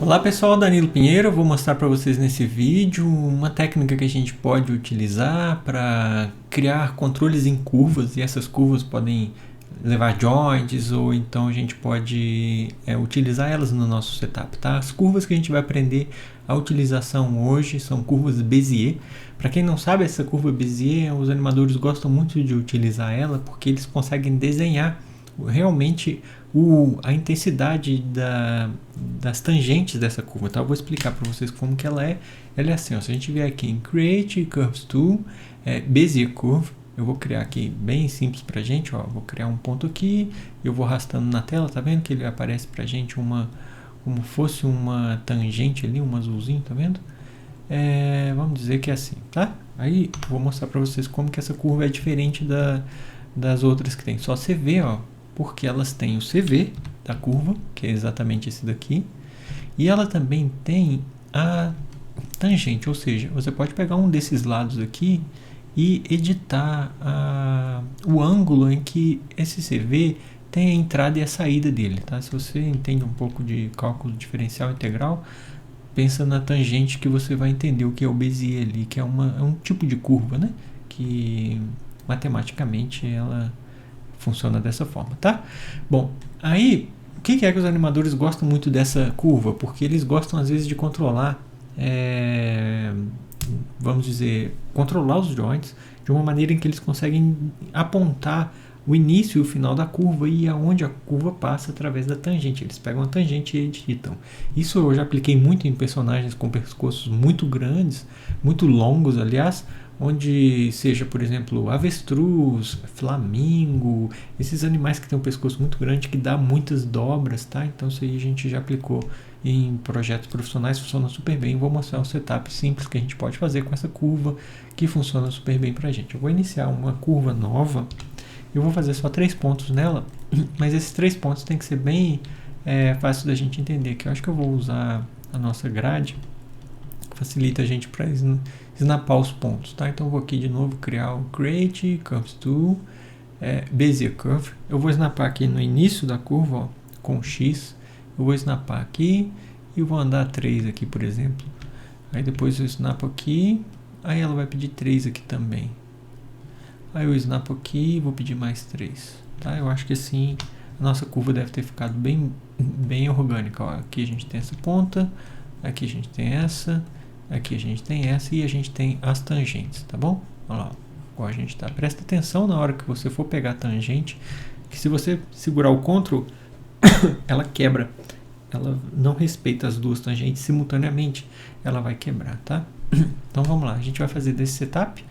Olá pessoal, Danilo Pinheiro, eu vou mostrar para vocês nesse vídeo uma técnica que a gente pode utilizar para criar controles em curvas, e essas curvas podem levar joints ou então a gente pode utilizar elas no nosso setup, tá? As curvas que a gente vai aprender a utilização hoje são curvas Bézier. Para quem não sabe, essa curva Bézier, os animadores gostam muito de utilizar ela porque eles conseguem desenhar realmente a intensidade das tangentes dessa curva, tá? Eu vou explicar para vocês como que ela é. Ela é assim, ó, se a gente vier aqui em Create Curves Tool, Bezier Curve, eu vou criar aqui bem simples pra gente, ó, vou criar um ponto aqui, eu vou arrastando na tela, tá vendo que ele aparece pra gente como fosse uma tangente ali, um azulzinho, tá vendo? Vamos dizer que é assim, tá? Aí vou mostrar pra vocês como que essa curva é diferente das outras que tem. Só você vê, ó, porque elas têm o CV da curva, que é exatamente esse daqui, e ela também tem a tangente, ou seja, você pode pegar um desses lados aqui e editar o ângulo em que esse CV tem a entrada e a saída dele, tá? Se você entende um pouco de cálculo diferencial integral, pensa na tangente que você vai entender o que é o Bézier ali, que é um tipo de curva, né? Que matematicamente ela funciona dessa forma, tá? Bom, aí o que é que os animadores gostam muito dessa curva? Porque eles gostam às vezes de controlar, vamos dizer, controlar os joints de uma maneira em que eles conseguem apontar o início e o final da curva e aonde a curva passa através da tangente. Eles pegam a tangente e editam. Isso eu já apliquei muito em personagens com pescoços muito grandes, muito longos, aliás, onde seja, por exemplo, avestruz, flamingo, esses animais que têm um pescoço muito grande que dá muitas dobras, tá? Então isso aí a gente já aplicou em projetos profissionais, funciona super bem. Vou mostrar um setup simples que a gente pode fazer com essa curva que funciona super bem pra gente. Eu vou iniciar uma curva nova, eu vou fazer só 3 pontos nela, mas esses 3 pontos tem que ser bem fácil da gente entender, que eu acho que eu vou usar a nossa grade, facilita a gente para snapar os pontos, tá? Então eu vou aqui de novo criar o Create Curves Tool, Bezier Curve. Eu vou snapar aqui no início da curva, ó, com X. Eu vou snapar aqui e vou andar 3 aqui, por exemplo. Aí depois eu snapo aqui, aí ela vai pedir 3 aqui também. Aí eu snapo aqui e vou pedir mais 3, tá? Eu acho que assim a nossa curva deve ter ficado bem orgânica, ó. Aqui a gente tem essa ponta, aqui a gente tem essa, aqui a gente tem essa e a gente tem as tangentes, tá bom? Olha lá, agora a gente tá. Presta atenção na hora que você for pegar a tangente, que se você segurar o Ctrl, ela quebra. Ela não respeita as duas tangentes simultaneamente, ela vai quebrar, tá? Então vamos lá, a gente vai fazer desse setup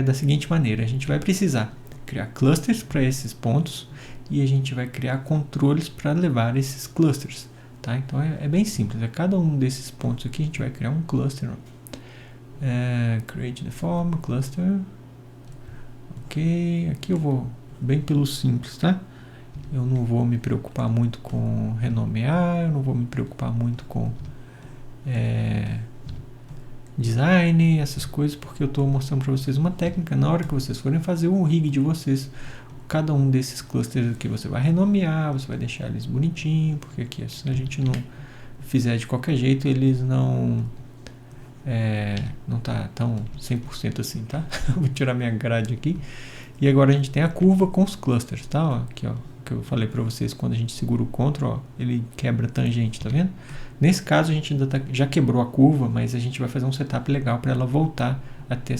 da seguinte maneira: a gente vai precisar criar clusters para esses pontos e a gente vai criar controles para levar esses clusters. Tá? Então é bem simples, a cada um desses pontos aqui a gente vai criar um cluster. Create the form, cluster. Ok, aqui eu vou bem pelo simples, tá? Eu não vou me preocupar muito com renomear, eu não vou me preocupar muito com design, essas coisas, porque eu estou mostrando para vocês uma técnica. Na hora que vocês forem fazer o rig de vocês, cada um desses clusters aqui você vai renomear, você vai deixar eles bonitinhos, porque aqui se a gente não fizer de qualquer jeito, eles não tá tão 100% assim, tá? Vou tirar minha grade aqui. E agora a gente tem a curva com os clusters, tá? Ó, aqui, ó, que eu falei para vocês, quando a gente segura o Ctrl, ó, ele quebra a tangente, tá vendo? Nesse caso a gente ainda já quebrou a curva, mas a gente vai fazer um setup legal para ela voltar a ter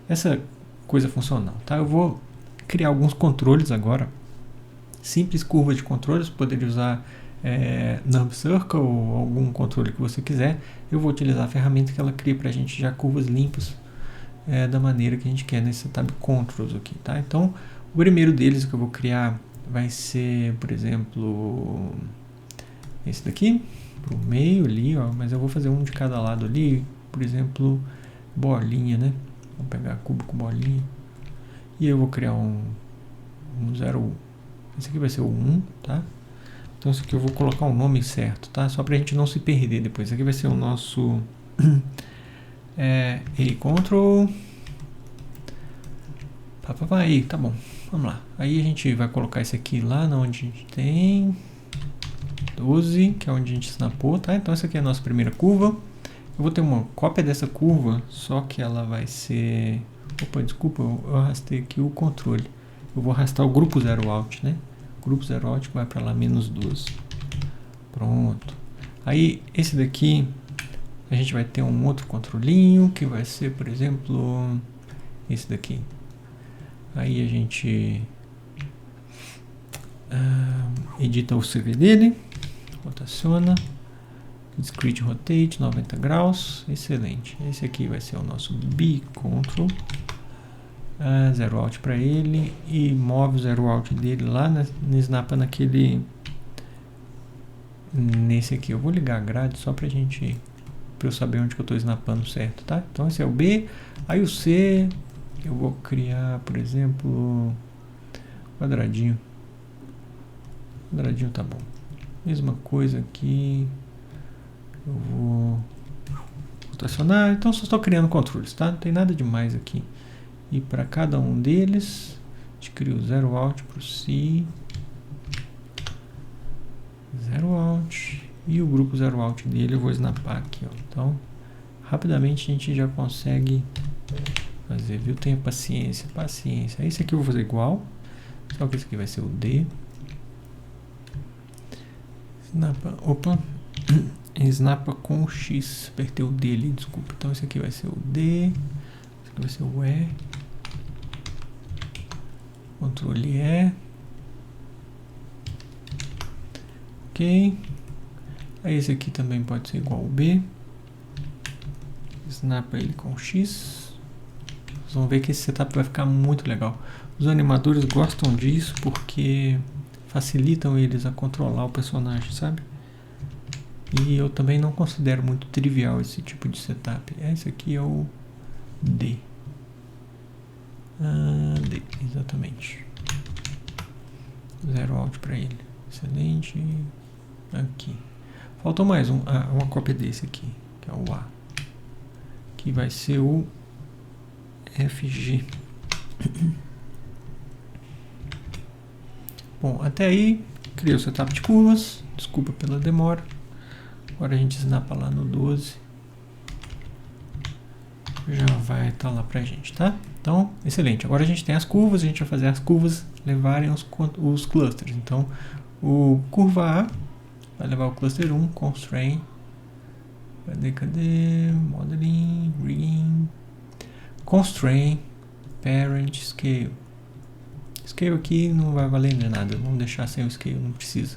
essa coisa funcional, tá? Eu vou criar alguns controles agora, simples curva de controles, poderia usar Nub Circle ou algum controle que você quiser. Eu vou utilizar a ferramenta que ela cria para a gente já curvas limpas da maneira que a gente quer nesse setup controls aqui, tá? Então o primeiro deles que eu vou criar vai ser, por exemplo, esse daqui, pro meio ali, ó, mas eu vou fazer um de cada lado ali, por exemplo, bolinha, né? Vou pegar cubo com bolinha. E eu vou criar um 0. Esse aqui vai ser o 1, tá? Então esse aqui eu vou colocar o nome certo, tá? Só pra gente não se perder depois. Esse aqui vai ser o nosso Ctrl. Aí, tá bom. Vamos lá. Aí a gente vai colocar esse aqui lá onde a gente tem. 12, que é onde a gente snapou, tá? Então essa aqui é a nossa primeira curva. Eu vou ter uma cópia dessa curva, só que ela vai ser... Opa, desculpa, eu arrastei aqui o controle. Eu vou arrastar o grupo 0 out, né? Grupo 0 out vai para lá, menos 12. Pronto. Aí, esse daqui, a gente vai ter um outro controlinho, que vai ser, por exemplo, esse daqui. Aí a gente edita o CV dele, rotaciona, discrete rotate, 90 graus, excelente. Esse aqui vai ser o nosso B-Control, 0 out para ele, e move o 0 out dele lá no snapa naquele... Nesse aqui, eu vou ligar a grade só pra gente... Pra eu saber onde que eu tô snapando certo, tá? Então esse é o B. Aí o C, eu vou criar, por exemplo, quadradinho. Quadradinho tá bom. Mesma coisa aqui. Eu vou rotacionar. Então só estou criando controles, tá? Não tem nada demais aqui. E para cada um deles, a gente cria o 0 out pro C. 0 out. E o grupo 0 out dele eu vou snapar aqui, ó. Então, rapidamente a gente já consegue fazer, viu? Tenha paciência, paciência. Esse aqui eu vou fazer igual, só que esse aqui vai ser o D. Snapa, opa, snapa com o X, apertei o D ali, desculpa. Então esse aqui vai ser o D, esse aqui vai ser o E, controle E, ok. Aí esse aqui também pode ser igual ao B. Snapa ele com X. Vocês vão ver que esse setup vai ficar muito legal. Os animadores gostam disso porque facilitam eles a controlar o personagem, sabe? E eu também não considero muito trivial esse tipo de setup. Esse aqui é o D. D, exatamente. 0 out para ele. Excelente. Aqui. Faltou mais uma cópia desse aqui, que é o A, que vai ser o FG. Bom, até aí criei o setup de curvas, desculpa pela demora. Agora a gente snapa lá no 12. Já vai estar lá pra gente, tá? Então, excelente. Agora a gente tem as curvas, a gente vai fazer as curvas levarem os clusters. Então, o curva A vai levar o cluster 1, constraint, cadê, modeling, rigging, constraint, parent, scale. Scale aqui não vai valer de nada, vamos deixar sem o scale, não precisa.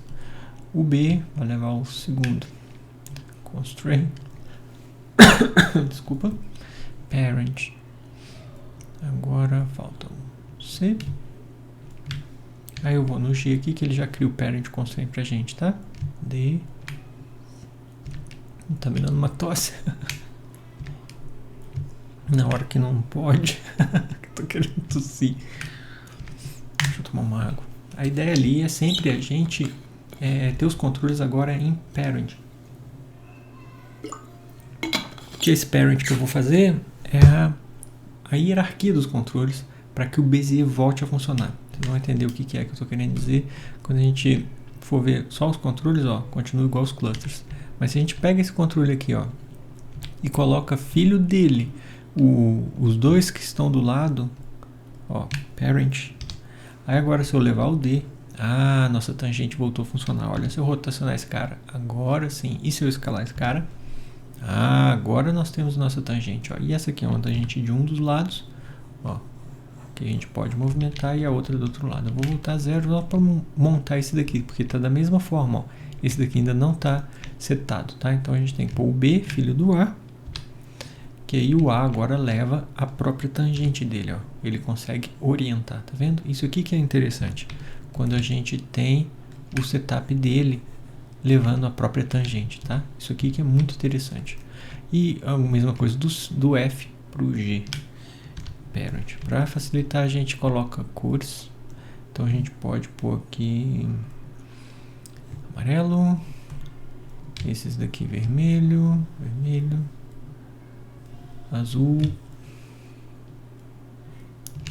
O B vai levar o segundo, constraint, desculpa, parent. Agora falta o C. Aí eu vou no G aqui, que ele já cria o parent constraint pra gente, tá? D. Tá me dando uma tosse. Na hora que não pode. Tô querendo tossir. Deixa eu tomar uma água. A ideia ali é sempre a gente ter os controles agora em parent. Que esse parent que eu vou fazer é a hierarquia dos controles para que o Bezier volte a funcionar. Vocês vão entender o que é que eu estou querendo dizer quando a gente for ver só os controles, ó, continua igual os clusters. Mas se a gente pega esse controle aqui, ó, e coloca filho dele, os dois que estão do lado, ó, parent. Aí agora se eu levar o D, nossa tangente voltou a funcionar. Olha, se eu rotacionar esse cara, agora sim. E se eu escalar esse cara? Agora nós temos nossa tangente, ó. E essa aqui é uma tangente de um dos lados, ó, que a gente pode movimentar, e a outra do outro lado. Eu vou voltar a 0 só para montar esse daqui, porque está da mesma forma, ó. Esse daqui ainda não está setado, tá? Então a gente tem que pôr o B, filho do A, que aí o A agora leva a própria tangente dele, ó. Ele consegue orientar, tá vendo? Isso aqui que é interessante, quando a gente tem o setup dele levando a própria tangente, tá? Isso aqui que é muito interessante. E a mesma coisa do F para o G. Parent. Para facilitar, a gente coloca cores. Então a gente pode pôr aqui amarelo, esses daqui vermelho, azul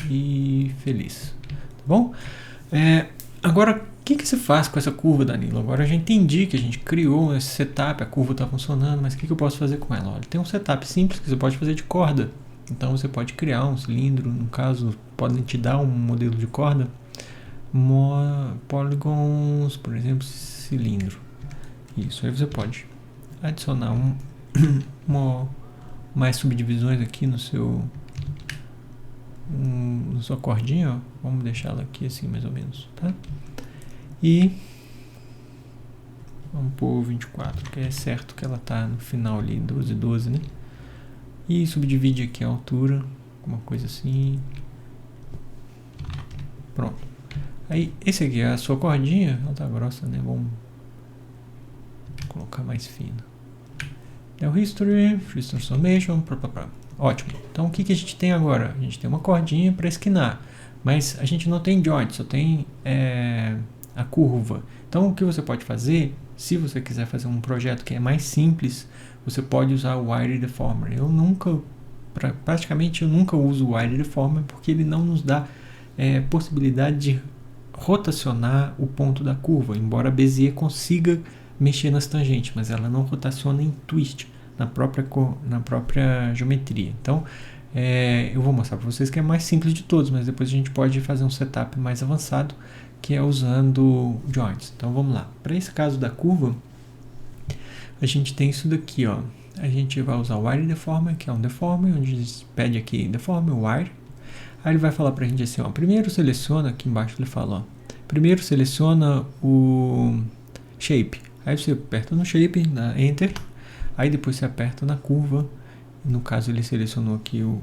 e feliz. Tá bom? Agora, o que você faz com essa curva, Danilo? Agora eu já entendi que a gente criou esse setup, a curva está funcionando, mas o que eu posso fazer com ela? Olha, tem um setup simples que você pode fazer de corda. Então você pode criar um cilindro, no caso, podem te dar um modelo de corda, polygons, por exemplo, cilindro. Isso, aí você pode adicionar mais subdivisões aqui no seu na sua cordinha, ó. Vamos deixá-la aqui assim mais ou menos, tá? E vamos pôr 24, que é certo que ela tá no final ali, 12, 12, né? E subdivide aqui a altura, alguma coisa assim. Pronto. Aí, esse aqui é a sua cordinha, ela tá grossa, né? Vamos colocar mais fino. É o History, Free Transformation, ótimo. Então, o que a gente tem agora? A gente tem uma cordinha para esquinar, mas a gente não tem joint, só tem a curva. Então, o que você pode fazer, se você quiser fazer um projeto que é mais simples, você pode usar o Wire Deformer. Praticamente eu nunca uso o Wire Deformer porque ele não nos dá possibilidade de rotacionar o ponto da curva, embora a Bezier consiga mexer nas tangentes, mas ela não rotaciona em twist na própria geometria. Então, eu vou mostrar para vocês que é mais simples de todos, mas depois a gente pode fazer um setup mais avançado, que é usando joints. Então, vamos lá. Para esse caso da curva, a gente tem isso daqui, ó. A gente vai usar o Wire Deformer, que é um deformer, onde a gente pede aqui Deformer, Wire. Aí ele vai falar pra gente assim, ó. Primeiro seleciona, aqui embaixo ele fala, ó. Primeiro seleciona o Shape. Aí você aperta no Shape, na Enter. Aí depois você aperta na curva. No caso ele selecionou aqui o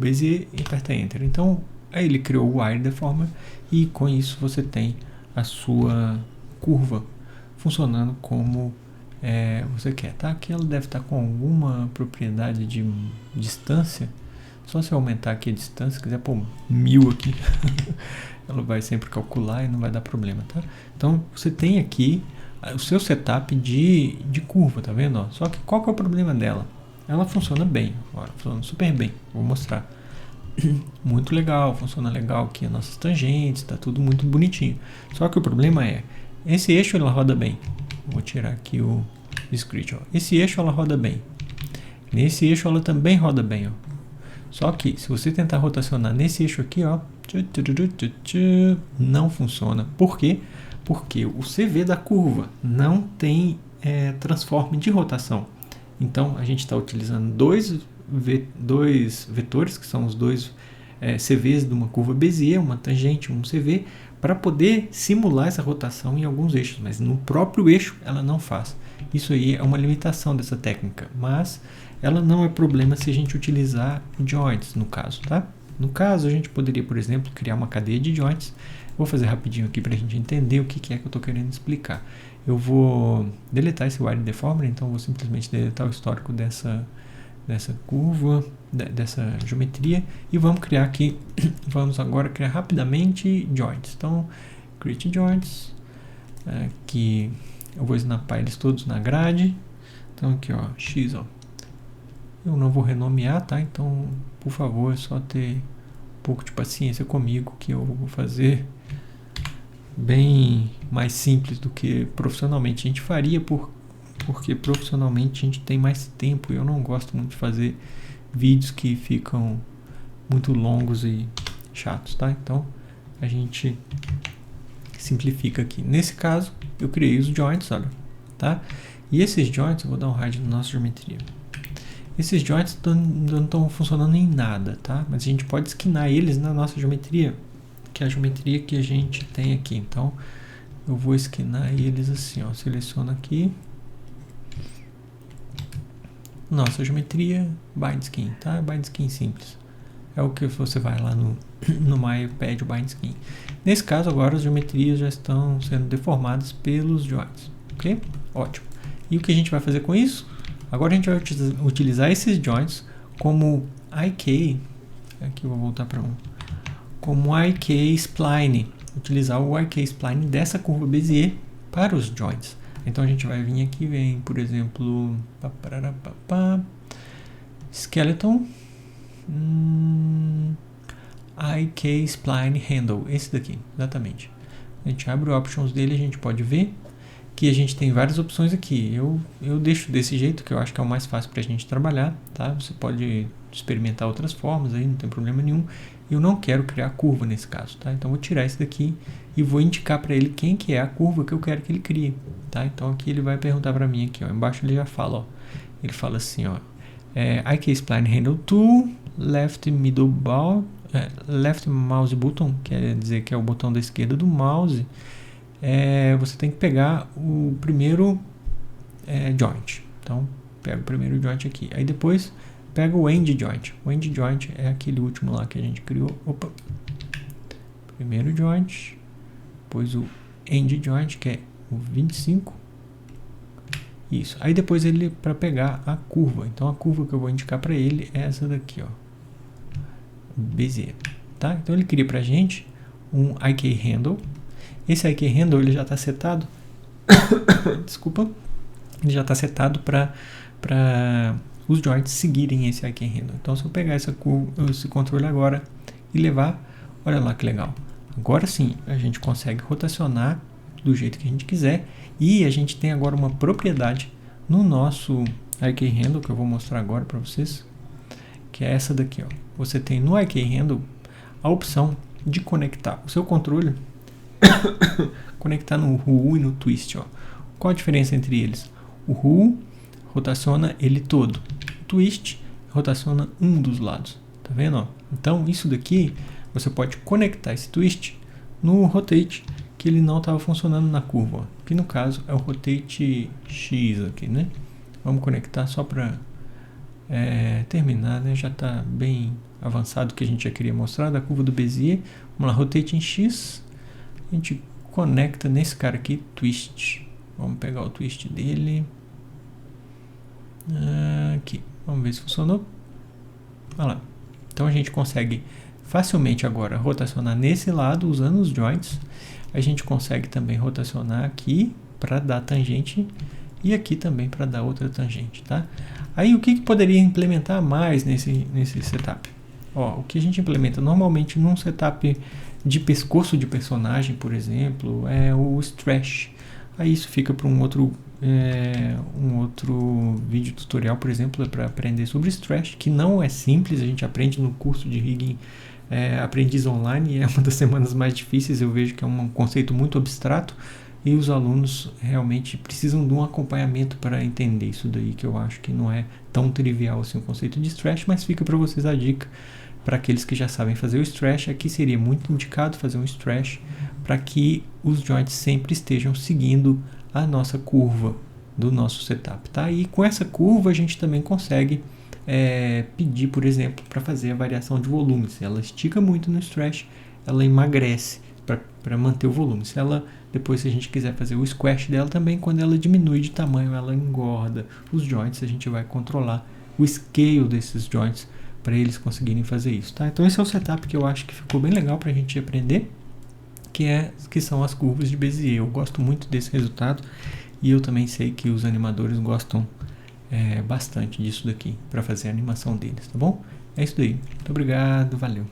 Bezier e aperta Enter. Então, aí ele criou o Wire Deformer e com isso você tem a sua curva funcionando como você quer, tá? Aqui ela deve estar com alguma propriedade de distância. Só se eu aumentar aqui a distância, se quiser pôr 1000 aqui, ela vai sempre calcular e não vai dar problema, tá? Então você tem aqui o seu setup de curva, tá vendo? Ó? Só que qual que é o problema dela? Ela funciona bem, olha, funciona super bem, vou mostrar. Muito legal, funciona legal aqui as nossas tangentes, tá tudo muito bonitinho. Só que o problema é, esse eixo ela roda bem. Vou tirar aqui o script, ó. Esse eixo ela roda bem. Nesse eixo ela também roda bem, ó. Só que se você tentar rotacionar nesse eixo aqui, ó, não funciona. Por quê? Porque o CV da curva não tem transforme de rotação. Então a gente está utilizando dois vetores, que são os dois CVs de uma curva Bezier, uma tangente, um CV, para poder simular essa rotação em alguns eixos, mas no próprio eixo ela não faz. Isso aí é uma limitação dessa técnica, mas ela não é problema se a gente utilizar joints no caso, tá? No caso, a gente poderia, por exemplo, criar uma cadeia de joints. Vou fazer rapidinho aqui para a gente entender o que é que eu estou querendo explicar. Eu vou deletar esse Wire Deformer, então vou simplesmente deletar o histórico dessa curva, dessa geometria, e vamos criar aqui, vamos agora criar rapidamente joints. Então, create joints, aqui eu vou snapar eles todos na grade. Então aqui, ó, X, ó. Eu não vou renomear, tá? Então, por favor, é só ter um pouco de paciência comigo, que eu vou fazer bem mais simples do que profissionalmente a gente faria, porque profissionalmente a gente tem mais tempo e eu não gosto muito de fazer vídeos que ficam muito longos e chatos, tá? Então, a gente simplifica aqui. Nesse caso, eu criei os joints, olha, tá? E esses joints, eu vou dar um hide na nossa geometria. Esses joints não estão funcionando em nada, tá? Mas a gente pode esquinar eles na nossa geometria, que é a geometria que a gente tem aqui. Então, eu vou esquinar eles assim, ó. Seleciono aqui. Nossa geometria, bind skin, tá? Bind skin simples. É o que você vai lá no Maya e pede o bind skin. Nesse caso, agora as geometrias já estão sendo deformadas pelos joints, ok? Ótimo. E o que a gente vai fazer com isso? Agora a gente vai utilizar esses joints como IK, aqui eu vou voltar para como IK spline, utilizar o IK spline dessa curva Bezier para os joints. Então a gente vai vir aqui, vem, por exemplo, skeleton, IK spline handle, esse daqui, exatamente. A gente abre o Options dele, a gente pode ver que a gente tem várias opções aqui. Eu deixo desse jeito, que eu acho que é o mais fácil para a gente trabalhar, tá? Você pode experimentar outras formas aí, não tem problema nenhum. Eu não quero criar curva nesse caso, tá? Então vou tirar esse daqui e vou indicar para ele quem que é a curva que eu quero que ele crie, tá? Então aqui ele vai perguntar para mim aqui, ó, embaixo ele já fala, ó. Ele fala assim, ó, IK-Spline Handle Tool, left mouse button, quer dizer que é o botão da esquerda do mouse. Você tem que pegar o primeiro joint. Então, pega o primeiro joint aqui. Aí depois, pega o end joint. O end joint é aquele último lá que a gente criou. Opa! Primeiro joint. Depois o end joint, que é o 25. Isso. Aí depois ele, para pegar a curva. Então, a curva que eu vou indicar para ele é essa daqui, ó. Bezier. Tá? Então, ele cria pra gente um IK Handle. Esse IK Handle ele já está setado. Desculpa. Ele já está setado para os joints seguirem esse IK Handle. Então, se eu pegar esse controle agora e levar, olha lá que legal. Agora sim, a gente consegue rotacionar do jeito que a gente quiser. E a gente tem agora uma propriedade no nosso IK Handle, que eu vou mostrar agora para vocês, que é essa daqui, ó. Você tem no IK Handle a opção de conectar o seu controle conectar no Wheel e no Twist, ó. Qual a diferença entre eles? O Wheel rotaciona ele todo, o Twist rotaciona um dos lados, tá vendo, ó? Então isso daqui você pode conectar esse Twist no Rotate, que ele não estava funcionando na curva, ó. Que no caso é o Rotate X aqui, né? Vamos conectar só para terminar, né? Já está bem avançado o que a gente já queria mostrar da curva do Bezier. Vamos lá, Rotate em X. A gente conecta nesse cara aqui, Twist. Vamos pegar o Twist dele. Aqui. Vamos ver se funcionou. Olha lá. Então a gente consegue facilmente agora rotacionar nesse lado usando os joints. A gente consegue também rotacionar aqui para dar tangente e aqui também para dar outra tangente, tá? Aí o que poderia implementar mais nesse setup? Ó, o que a gente implementa normalmente num setup de pescoço de personagem, por exemplo, é o stretch. Aí isso fica para um outro vídeo tutorial, por exemplo, para aprender sobre stretch, que não é simples. A gente aprende no curso de rigging aprendiz online e é uma das semanas mais difíceis. Eu vejo que é um conceito muito abstrato e os alunos realmente precisam de um acompanhamento para entender isso daí, que eu acho que não é tão trivial assim o conceito de stretch, mas fica para vocês a dica. Para aqueles que já sabem fazer o stretch, aqui seria muito indicado fazer um stretch para que os joints sempre estejam seguindo a nossa curva do nosso setup, tá? E com essa curva a gente também consegue pedir, por exemplo, para fazer a variação de volume. Se ela estica muito no stretch, ela emagrece para manter o volume. Se ela, depois, se a gente quiser fazer o squash dela também, quando ela diminui de tamanho, ela engorda os joints. A gente vai controlar o scale desses joints para eles conseguirem fazer isso, tá? Então esse é o setup que eu acho que ficou bem legal para a gente aprender, que são as curvas de Bezier. Eu gosto muito desse resultado e eu também sei que os animadores gostam bastante disso daqui para fazer a animação deles, tá bom? É isso daí. Muito obrigado, valeu.